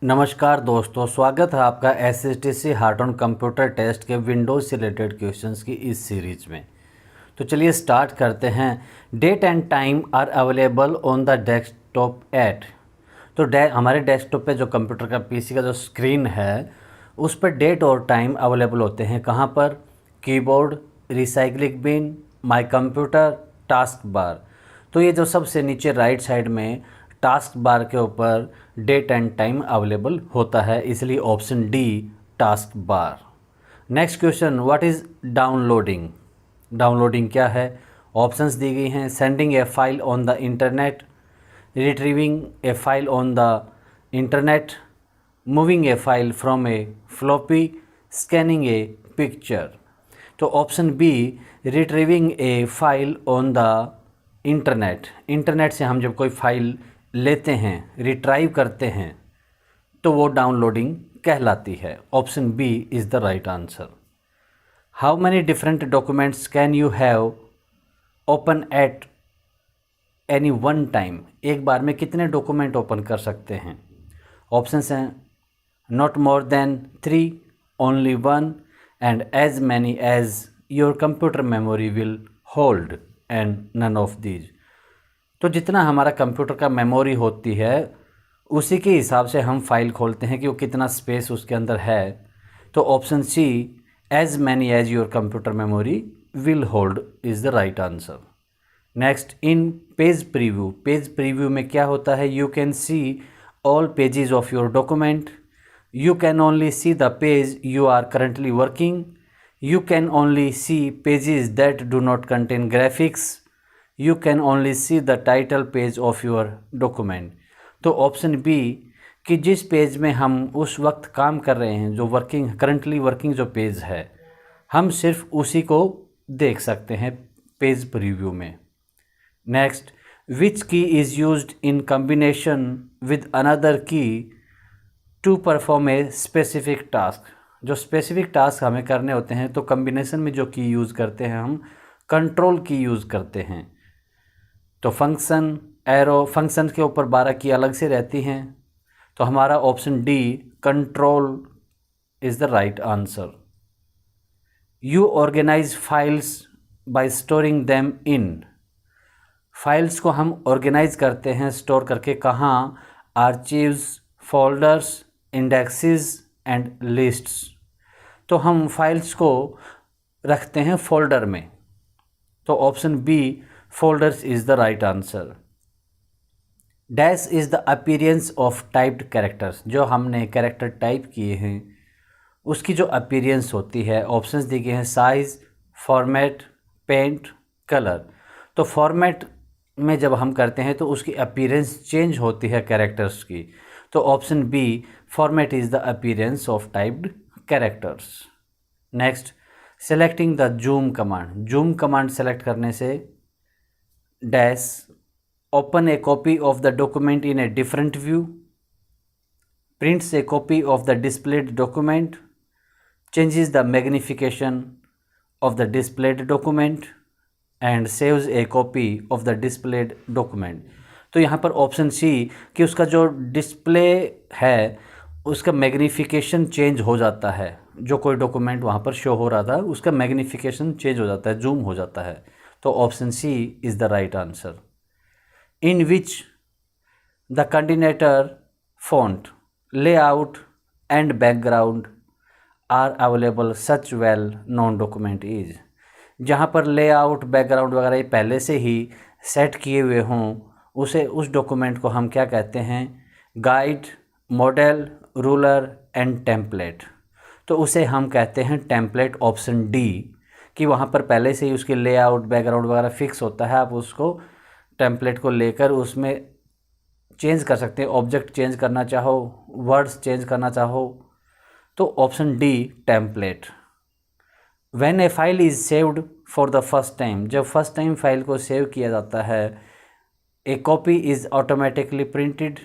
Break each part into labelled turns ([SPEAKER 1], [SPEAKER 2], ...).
[SPEAKER 1] नमस्कार दोस्तों, स्वागत है आपका SSTC heart on computer test के विंडोज़ से रिलेटेड क्वेश्चंस की इस सीरीज में। तो चलिए स्टार्ट करते हैं। Date and time are available on the desktop at. तो हमारे डेस्कटॉप पे जो कंप्यूटर का पीसी का जो स्क्रीन है उस पर डेट और टाइम अवेलेबल होते हैं। कहाँ पर? Keyboard, recycling bin, my computer, task bar. तो ये जो सबसे नीचे राइट साइड में टास्क बार के ऊपर डेट एंड टाइम अवेलेबल होता है, इसलिए option D task bar. Next question, what is downloading? Downloading क्या है? ऑप्शंस दी गई हैं। Sending a file on the internet, retrieving a file on the internet, moving a file from a floppy, scanning a picture. तो option B retrieving a file on the internet. Internet से हम जब कोई file लेते हैं, retrieve करते हैं, तो वो डाउनलोडिंग कहलाती है। Option B is the right answer. How many different documents can you have open at any one time? एक बार में कितने डॉक्यूमेंट ओपन कर सकते हैं? ऑप्शंस हैं not more than 3, only 1, and as many as your computer memory will hold, and none of these. तो जितना हमारा कंप्यूटर का मेमोरी होती है उसी के हिसाब से हम फाइल खोलते हैं कि वो कितना स्पेस उसके अंदर है। तो option C as many as your computer memory will hold is the right answer. Next, in page preview. Page preview में क्या होता है? You can see all pages of your document, you can only see the page you are currently working, you can only see pages that do not contain graphics, you can only see the title page of your document। तो option B कि जिस page में हम उस वक्त काम कर रहे हैं, जो करंटली वर्किंग जो पेज है, हम सिर्फ उसी को देख सकते हैं पेज प्रीव्यू में। Next, which key is used in combination with another key to perform a specific task. जो स्पेसिफिक टास्क हमें करने होते हैं तो कम्बिनेशन में जो की यूज़ करते हैं हम कंट्रोल की यूज़ करते हैं। तो फंक्शन, एरो, फंक्शन के ऊपर 12 की अलग से रहती हैं। तो हमारा option D control is the right answer. You organise files by storing them in. Files को हम ऑर्गेनाइज करते हैं स्टोर करके कहाँ? Archives, folders, indexes and lists. तो हम फाइल्स को रखते हैं फोल्डर में। तो option B folders is the right answer. Dash is the appearance of typed characters. जो हमने कैरेक्टर टाइप किए हैं उसकी जो अपीयरेंस होती है, ऑप्शंस दिए गए हैं साइज़, फॉर्मेट, पेंट, कलर। तो फॉर्मेट में जब हम करते हैं तो उसकी अपीयरेंस चेंज होती है कैरेक्टर्स की। तो option B format is the appearance of typed characters. Next, selecting the zoom command. Zoom command select करने से dash open a copy of the document in a different view, prints a copy of the displayed document, changes the magnification of the displayed document, and saves a copy of the displayed document. तो यहाँ पर option C कि उसका जो display है उसका magnification change हो जाता है। जो कोई डॉक्यूमेंट वहाँ पर शो हो रहा था उसका मैग्नीफिकेशन चेंज हो जाता है, जूम हो जाता है। तो option C is the right answer. In which the container font, layout and background are available such well known document is. जहाँ पर लेआउट, बैकग्राउंड वगैरह पहले से ही सेट किए हुए हों उस डॉक्यूमेंट को हम क्या कहते हैं? Guide, model, ruler and template. तो उसे हम कहते हैं टेम्पलेट। ऑप्शन डी कि वहाँ पर पहले से ही उसके लेआउट, बैकग्राउंड वगैरह फिक्स होता है, आप उसको टेम्पलेट को लेकर उसमें चेंज कर सकते हैं। ऑब्जेक्ट चेंज करना चाहो, वर्ड्स चेंज करना चाहो, तो option D template. When A file is saved for the first time, जब फर्स्ट टाइम फाइल को सेव किया जाता है, ए copy is automatically printed,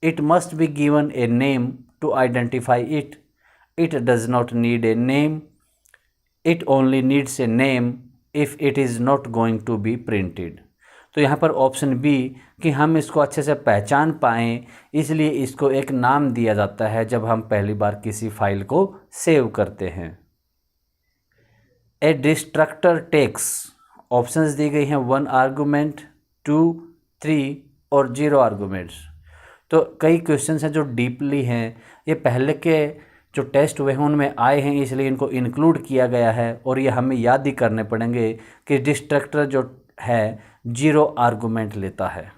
[SPEAKER 1] it must be given a name to identify it, it does not need a name, it only needs a name if it is not going to be printed। तो यहाँ पर option B कि हम इसको अच्छे से पहचान पाएँ, इसलिए इसको एक नाम दिया जाता है जब हम पहली बार किसी फाइल को सेव करते हैं। ए डिस्ट्रक्टर टेक्स, ऑप्शंस दी गई हैं 1 आर्गूमेंट, 2, 3 और 0 आर्गूमेंट्स। तो कई क्वेश्चंस हैं जो डीपली हैं, ये पहले के जो टेस्ट हुए हैं उनमें आए हैं, इसलिए इनको इंक्लूड किया गया है और ये हमें याद ही करने पड़ेंगे कि डिस्ट्रक्टर जो है 0 आर्गूमेंट लेता है।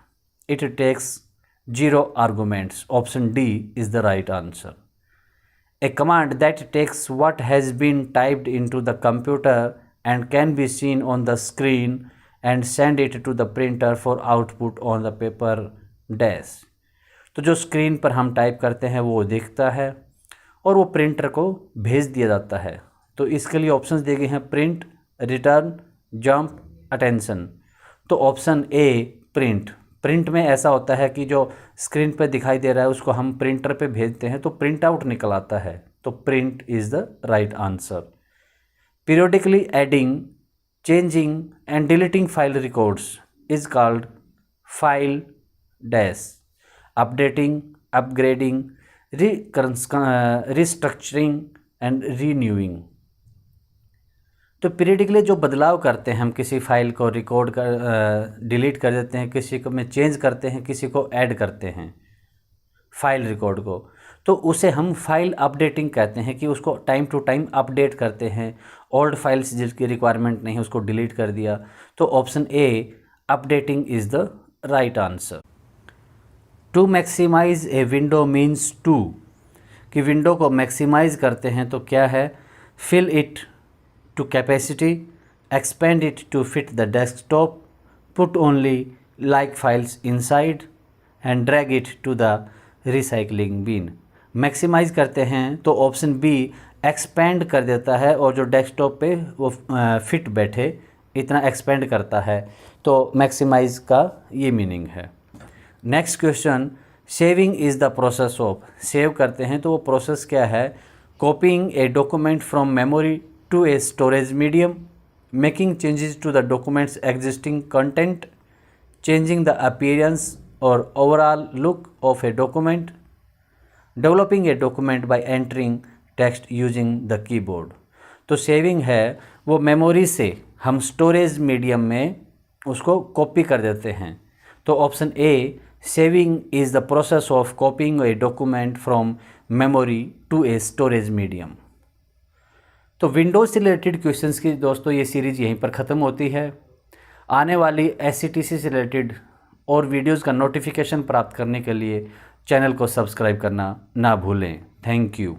[SPEAKER 1] It takes 0 arguments. Option D is the right answer. A command that takes what has been typed into the computer and can be seen on the screen and send it to the printer for output on the paper dash। तो जो screen पर हम type करते हैं वो दिखता है और वो प्रिंटर को भेज दिया जाता है। तो इसके लिए ऑप्शंस दिए गए हैं प्रिंट, रिटर्न, जंप, अटेंशन। तो ऑप्शन ए प्रिंट। प्रिंट में ऐसा होता है कि जो स्क्रीन पे दिखाई दे रहा है उसको हम प्रिंटर पे भेजते हैं तो प्रिंट आउट निकल आता है। तो print is the right answer. Periodically adding, changing and deleting file records is called file dash. Updating, upgrading, restructuring and renewing. तो पीरियडिकली जो बदलाव करते हैं हम किसी फाइल को रिकॉर्ड कर डिलीट कर देते हैं, किसी को में चेंज करते हैं, किसी को ऐड करते हैं फाइल रिकॉर्ड को, तो उसे हम फाइल अपडेटिंग कहते हैं कि उसको टाइम टू टाइम अपडेट करते हैं। ओल्ड फाइल्स जिसकी रिक्वायरमेंट नहीं है उसको डिलीट कर दिया। तो option A updating is the right answer. To maximise a window means to, कि विंडो को मैक्सिमाइज करते हैं तो क्या है? Fill it to capacity, expand it to fit the desktop, put only like files inside and drag it to the recycling bin। Maximise करते हैं तो ऑप्शन बी एक्सपेंड कर देता है और जो डेस्कटॉप पे वो फिट बैठे इतना एक्सपेंड करता है। तो मैक्सिमाइज का ये मीनिंग है। Next question, saving is the process of. Save करते हैं तो वो प्रोसेस क्या है? कॉपिंग a document from memory to a storage medium, making changes to the document's existing content, changing the appearance or overall look of a document, developing a document by entering text using the keyboard। तो saving है वो memory से हम storage medium में उसको copy कर देते हैं। तो option A saving is the process of copying a document from memory to a storage medium. तो विंडोज़ से रिलेटेड क्वेश्चंस की दोस्तों ये सीरीज़ यहीं पर ख़त्म होती है। आने वाली SCTC से रिलेटेड और वीडियोज़ का नोटिफिकेशन प्राप्त करने के लिए चैनल को सब्सक्राइब करना ना भूलें। Thank you.